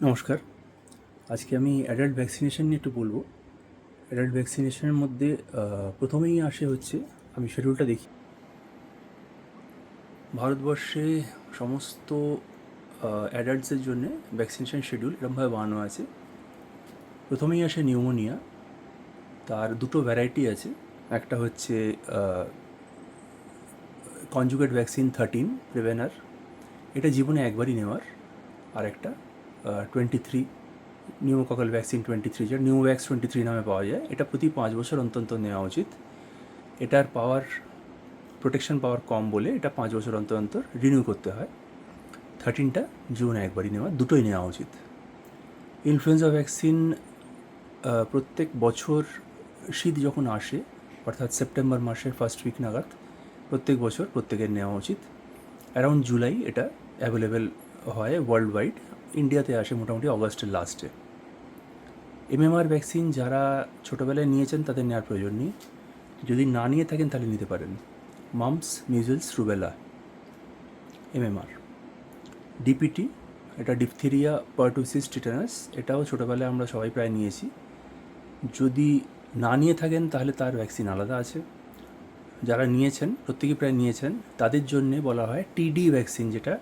নমস্কার। আজকে আমি অ্যাডাল্ট ভ্যাকসিনেশন নিয়ে একটু বলবো। অ্যাডাল্ট ভ্যাকসিনেশনের মধ্যে প্রথমেই আসে হচ্ছে, আমি শিডিউলটা দেখি। ভারতবর্ষে সমস্ত অ্যাডাল্টসের জন্যে ভ্যাকসিনেশন শিডিউল এরকমভাবে বানানো আছে। প্রথমেই আসে নিউমোনিয়া। তার দুটো ভ্যারাইটি আছে। একটা হচ্ছে কনজুগেট ভ্যাকসিন 13 প্রিভেনার, এটা জীবনে একবারই নেওয়ার। আর একটা 23 নিউমোককাল ভ্যাকসিন 23, যেটা নিউভ্যাক্স 23 নামে পাওয়া যায়। এটা প্রতি 5 বছর অন্তর অন্তর নেওয়া উচিত। এটার প্রোটেকশন পাওয়ার কম বলে এটা 5 বছর অন্তর অন্তর রিনিউ করতে হয়। 13টা জীবনে একবারই নেওয়া, দুটোই নেওয়া উচিত। ইনফ্লুয়েঞ্জা ভ্যাকসিন প্রত্যেক বছর শীত যখন আসে, অর্থাৎ সেপ্টেম্বর মাসের ফার্স্ট উইক নাগাদ প্রত্যেক বছর প্রত্যেকের নেওয়া উচিত। অ্যারাউন্ড জুলাই এটা অ্যাভেলেবেল হয় ওয়ার্ল্ড ওয়াইড। ইন্ডিয়াতে আসে মোটামুটি অগস্টের লাস্টে। এমএমআর ভ্যাকসিন যারা ছোটোবেলায় নিয়েছেন তাদের নেওয়ার প্রয়োজন নেই, যদি না নিয়ে থাকেন তাহলে নিতে পারেন। Mumps, measles, rubella, MMR. DPT, এটা ডিপথেরিয়া পারটুসিস টিটানাস, এটাও ছোটোবেলায় আমরা সবাই প্রায় নিয়েছি। যদি না নিয়ে থাকেন তাহলে তার ভ্যাকসিন আলাদা আছে। যারা নিয়েছেন, প্রত্যেকেই প্রায় নিয়েছেন, তাদের জন্যে বলা হয় টিডি ভ্যাকসিন, যেটা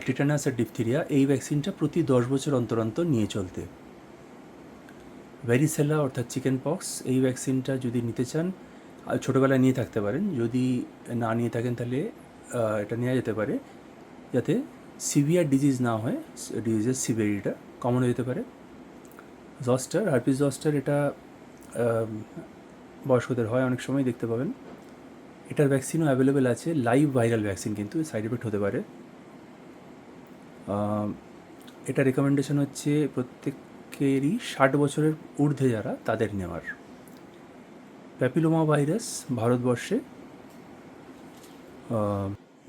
টিটানাস আর ডিপথেরিয়া, এই ভ্যাকসিনটা প্রতি 10 বছর অন্তর অন্তর নিয়ে চলতে। ভ্যারিসেলা অর্থাৎ চিকেন পক্স, এই ভ্যাকসিনটা যদি নিতে চান ছোটোবেলায় নিয়ে থাকতে পারেন। যদি না নিয়ে থাকেন তাহলে এটা নেওয়া যেতে পারে, যাতে সিভিয়ার ডিজিজ না হয়, ডিজিজের সিভিয়ারিটিটা কমন হয়ে যেতে পারে। জস্টার, হার্পিস জস্টার, এটা বয়স্কদের হয় অনেক সময়, দেখতে পাবেন। এটার ভ্যাকসিনও অ্যাভেলেবেল আছে, লাইভ ভাইরাল ভ্যাকসিন, কিন্তু সাইড এফেক্ট হতে পারে। এটা রেকমেন্ডেশন হচ্ছে প্রত্যেকেরই 60 বছরের ঊর্ধ্বে যারা, তাদের নেওয়ার। প্যাপিলোমা ভাইরাস ভারতবর্ষে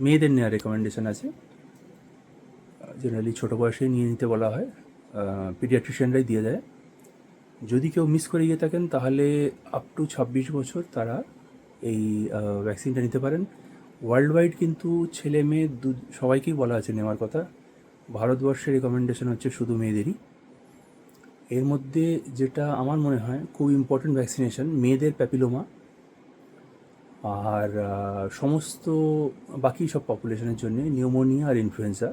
মেয়েদের নেওয়ার রেকমেন্ডেশন আছে। জেনারেলি ছোটো বয়সেই নিয়ে নিতে বলা হয়, পিডিয়াট্রিশিয়ানরাই দিয়ে দেয়। যদি কেউ মিস করে গিয়ে থাকেন তাহলে আপ টু 26 বছর তারা এই ভ্যাকসিনটা নিতে পারেন। ওয়ার্ল্ড ওয়াইড কিন্তু ছেলে মেয়ে সবাইকেই বলা আছে নেওয়ার কথা। ভারতবর্ষের রেকমেন্ডেশন হচ্ছে শুধু মেয়েদেরই। এর মধ্যে যেটা আমার মনে হয় খুব ইম্পর্টেন্ট ভ্যাকসিনেশন, মেয়েদের প্যাপিলোমা, আর সমস্ত বাকি সব পপুলেশনের জন্য নিউমোনিয়া আর ইনফ্লুয়েঞ্জা।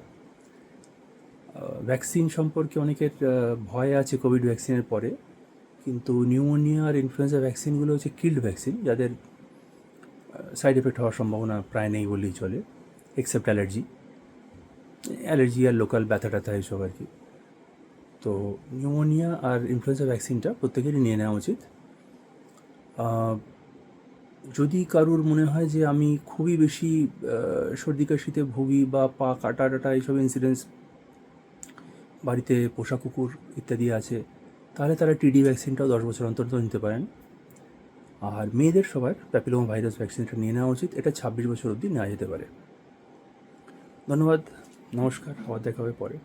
ভ্যাকসিন সম্পর্কে অনেকের ভয় আছে কোভিড ভ্যাকসিনের পরে, কিন্তু নিউমোনিয়া আর ইনফ্লুয়েঞ্জা ভ্যাকসিনগুলো হচ্ছে কিল্ড ভ্যাকসিন, যাদের সাইড এফেক্ট হওয়ার সম্ভাবনা প্রায় নেই বললেই চলে, এক্সেপ্ট অ্যালার্জি আর লোকাল ব্যথা ট্যাথা এইসব আর কি। তো নিউমোনিয়া আর ইনফ্লুয়েঞ্জা ভ্যাকসিনটা প্রত্যেকেরই নিয়ে নেওয়া উচিত। যদি কারুর মনে হয় যে আমি খুবই বেশি সর্দি কাশিতে ভুগি, বা পা কাটা টাটা এইসব ইনসিডেন্টস, বাড়িতে পোষা কুকুর ইত্যাদি আছে, তাহলে তারা টিডি ভ্যাকসিনটাও 10 বছর অন্তর অন্তর নিতে পারেন। আর মেয়েদের সবার প্যাপিলোমা ভাইরাস ভ্যাকসিনটা নিয়ে নেওয়া উচিত, এটা 26 বছর অবধি নেওয়া যেতে পারে। ধন্যবাদ, নমস্কার, আবার দেখা হবে পরে।